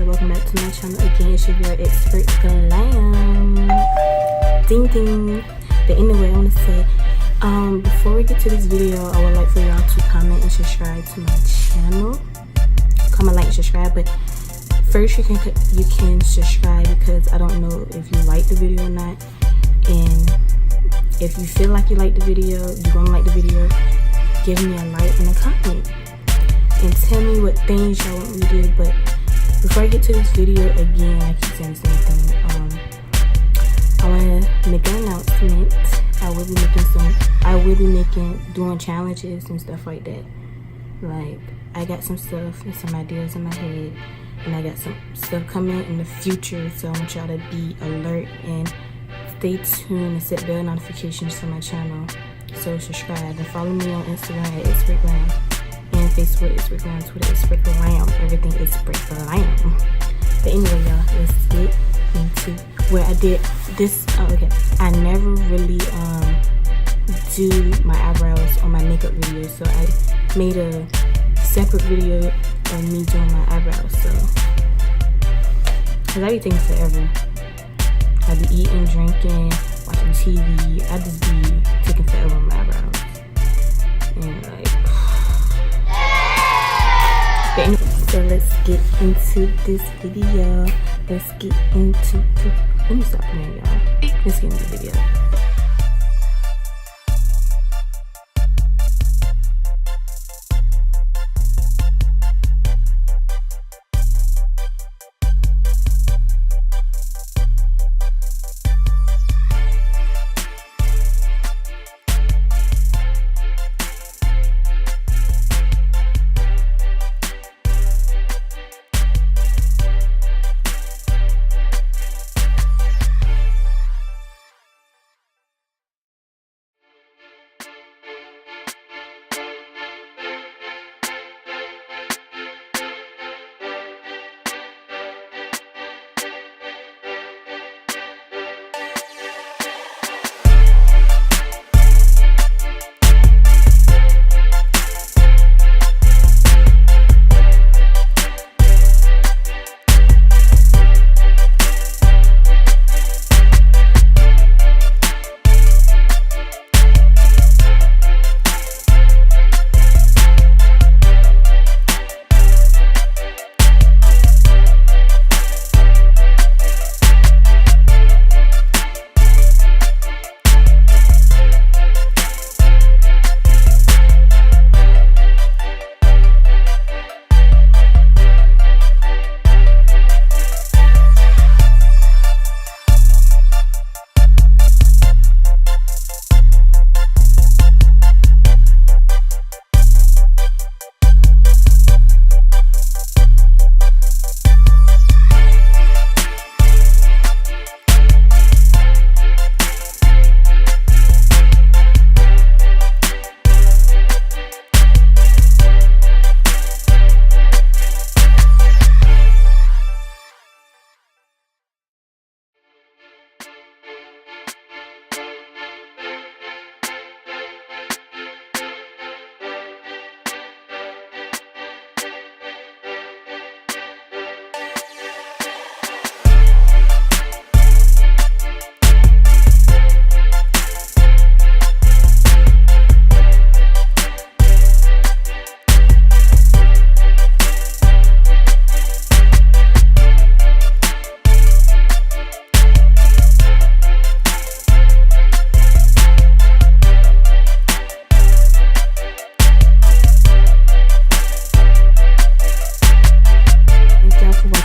welcome back to my channel again. It's your girl Itsbrittglamm. Ding ding. But anyway, I want to say, before we get to this video, I would like for y'all to comment and subscribe to my channel. Comment, like, and subscribe. But first, you can subscribe because I don't know if you like the video or not. And if you feel like you like the video, you're gonna like the video, give me a like and a comment. And tell me what things y'all want me to do. But before I get to this video, again, I keep saying the same thing. I want to make an announcement. I will be doing challenges and stuff like that. Like, I got some stuff and some ideas in my head, and I got some stuff coming in the future. So I want y'all to be alert and stay tuned and set bell notifications to my channel. So subscribe and follow me on Instagram at Itsbrittglamm. And Facebook, Itsbrittglamm, Twitter, Itsbrittglamm, everything is Itsbrittglamm. But anyway, y'all, let's get into where I did this. Okay, I never really do my eyebrows on my makeup videos, so I made a separate video of me doing my eyebrows. So, cause I be taking forever. I be eating, drinking, watching TV. I just be taking forever on my eyebrows, and like. So let's get into this video. Let me stop playing, y'all. Let's get into the video.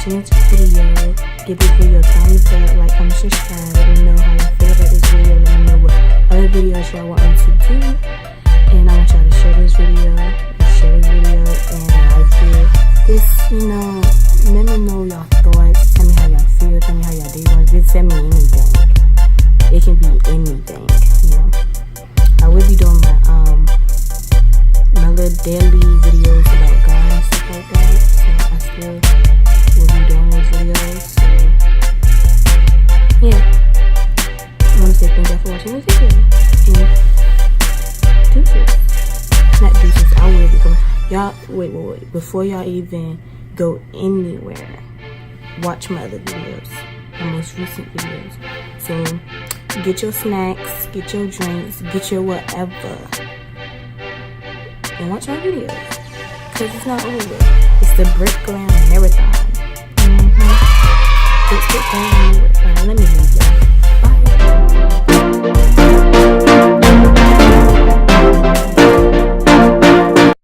This video, give this video a thumbs up, like, comment, subscribe. Let me know how y'all feel about this video. Let me know what other videos y'all want me to do, and I want y'all to share this video and like it. Just, let me know y'all thoughts. Tell me how y'all feel. Tell me how y'all day was. Just tell me anything. It can be anything. I will be doing my little daily videos about God and stuff like that. So I still will be doing those videos. So yeah, I want to say thank you for watching this video, and deuces. Not deuces, I will be going. Y'all, wait, before y'all even go anywhere, watch my other videos, my most recent videos. So get your snacks, get your drinks, get your whatever, and watch my videos, because it's not over. It's the Itsbrittglamm marathon. Itsbrittglamm